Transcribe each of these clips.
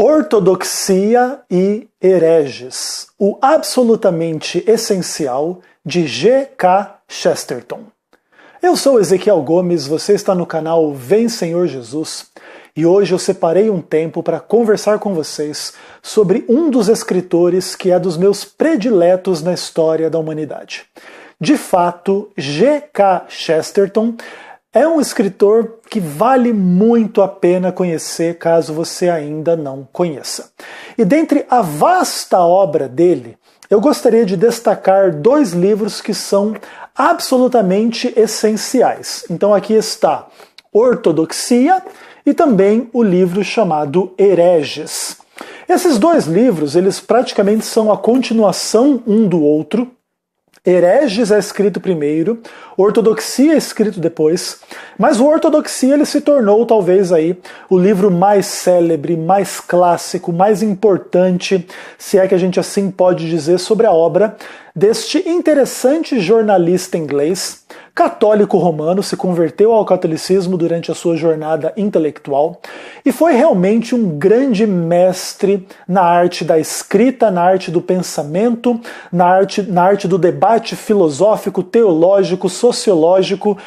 Ortodoxia e Hereges, o absolutamente essencial de G.K. Chesterton. Eu sou Ezequiel Gomes, você está no canal Vem Senhor Jesus, e hoje eu separei um tempo para conversar com vocês sobre um dos escritores que é dos meus prediletos na história da humanidade. De fato, G.K. Chesterton é um escritor que vale muito a pena conhecer caso você ainda não conheça. E dentre a vasta obra dele, eu gostaria de destacar dois livros que são absolutamente essenciais. Então aqui está Ortodoxia e também o livro chamado Hereges. Esses dois livros, eles praticamente são a continuação um do outro. Hereges é escrito primeiro, Ortodoxia é escrito depois, mas o Ortodoxia ele se tornou talvez aí o livro mais célebre, mais clássico, mais importante, se é que a gente assim pode dizer, sobre a obra deste interessante jornalista inglês, católico romano, se converteu ao catolicismo durante a sua jornada intelectual e foi realmente um grande mestre na arte da escrita, na arte do pensamento, na arte do debate filosófico, teológico, sociológico,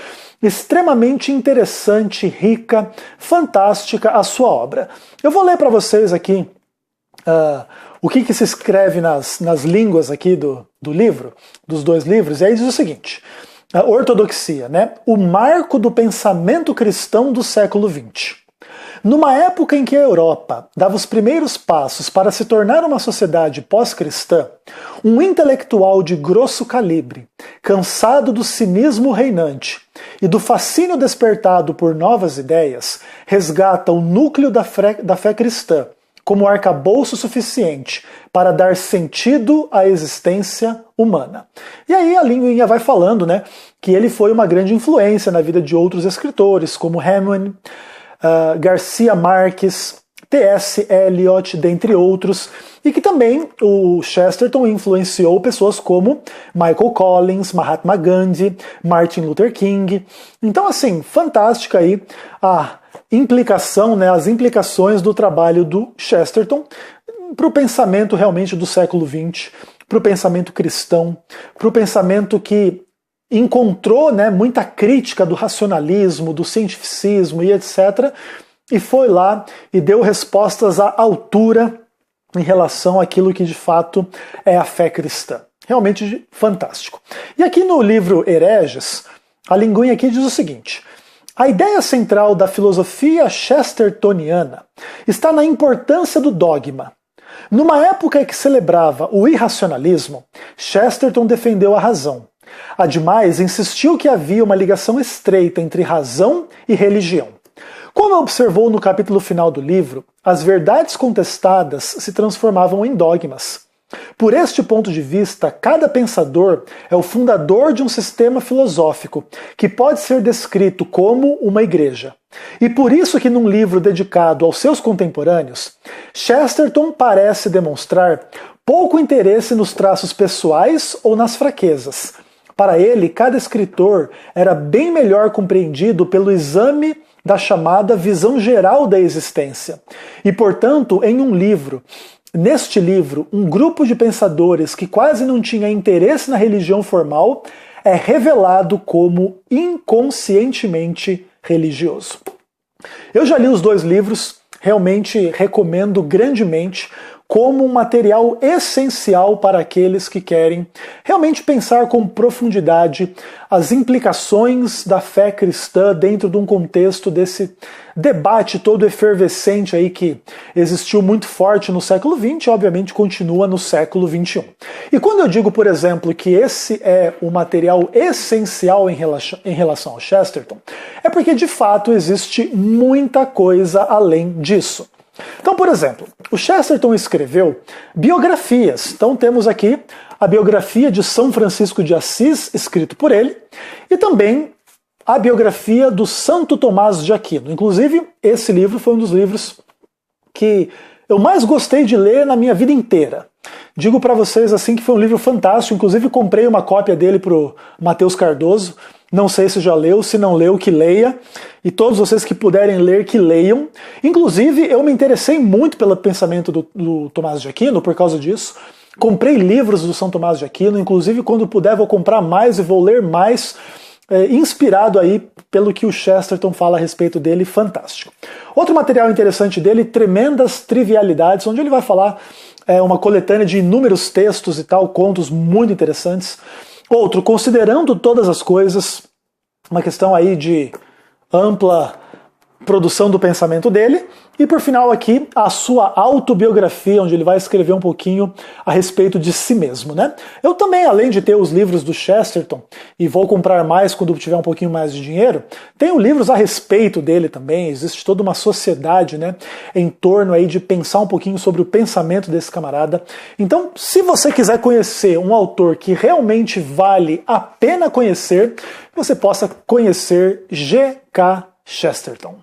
extremamente interessante, rica, fantástica a sua obra. Eu vou ler para vocês aqui o que se escreve nas línguas aqui do livro, dos dois livros, e aí diz o seguinte: a Ortodoxia, né? O marco do pensamento cristão do século XX. Numa época em que a Europa dava os primeiros passos para se tornar uma sociedade pós-cristã, um intelectual de grosso calibre, cansado do cinismo reinante e do fascínio despertado por novas ideias, resgata o núcleo da fé cristã como arcabouço suficiente para dar sentido à existência humana. E aí a linguinha vai falando, né, que ele foi uma grande influência na vida de outros escritores, como Hemingway, Garcia Marques, T.S. Eliot, dentre outros, e que também o Chesterton influenciou pessoas como Michael Collins, Mahatma Gandhi, Martin Luther King. Então, assim, fantástica aí a implicação, né, as implicações do trabalho do Chesterton para o pensamento realmente do século XX, para o pensamento cristão, para o pensamento que encontrou, né, muita crítica do racionalismo, do cientificismo e etc., e foi lá e deu respostas à altura em relação àquilo que de fato é a fé cristã. Realmente fantástico. E aqui no livro Hereges, a linguinha aqui diz o seguinte: a ideia central da filosofia chestertoniana está na importância do dogma. Numa época que celebrava o irracionalismo, Chesterton defendeu a razão. Ademais, insistiu que havia uma ligação estreita entre razão e religião. Como observou no capítulo final do livro, as verdades contestadas se transformavam em dogmas. Por este ponto de vista, cada pensador é o fundador de um sistema filosófico, que pode ser descrito como uma igreja. E por isso que num livro dedicado aos seus contemporâneos, Chesterton parece demonstrar pouco interesse nos traços pessoais ou nas fraquezas. Para ele, cada escritor era bem melhor compreendido pelo exame da chamada visão geral da existência. E, portanto, em um livro, neste livro, um grupo de pensadores que quase não tinha interesse na religião formal é revelado como inconscientemente religioso. Eu já li os dois livros, realmente recomendo grandemente como um material essencial para aqueles que querem realmente pensar com profundidade as implicações da fé cristã dentro de um contexto desse debate todo efervescente aí que existiu muito forte no século XX e obviamente continua no século XXI. E quando eu digo, por exemplo, que esse é o material essencial em relação ao Chesterton, é porque de fato existe muita coisa além disso. Então, por exemplo, o Chesterton escreveu biografias. Então temos aqui a biografia de São Francisco de Assis, escrito por ele, e também a biografia do Santo Tomás de Aquino. Inclusive, esse livro foi um dos livros que eu mais gostei de ler na minha vida inteira. Digo para vocês assim que foi um livro fantástico, inclusive comprei uma cópia dele para o Matheus Cardoso, Não sei se já leu, se não leu, que leia. E todos vocês que puderem ler, que leiam. Inclusive, eu me interessei muito pelo pensamento do Tomás de Aquino por causa disso. Comprei livros do São Tomás de Aquino, inclusive quando puder vou comprar mais e vou ler mais, inspirado aí pelo que o Chesterton fala a respeito dele, fantástico. Outro material interessante dele, Tremendas Trivialidades, onde ele vai falar uma coletânea de inúmeros textos e tal, contos muito interessantes. Outro, Considerando Todas as Coisas, uma questão aí de ampla produção do pensamento dele. E por final aqui, a sua autobiografia, onde ele vai escrever um pouquinho a respeito de si mesmo, né? Eu também, além de ter os livros do Chesterton, e vou comprar mais quando tiver um pouquinho mais de dinheiro, tenho livros a respeito dele também. Existe toda uma sociedade, né, em torno aí de pensar um pouquinho sobre o pensamento desse camarada. Então, se você quiser conhecer um autor que realmente vale a pena conhecer, você possa conhecer G.K. Chesterton.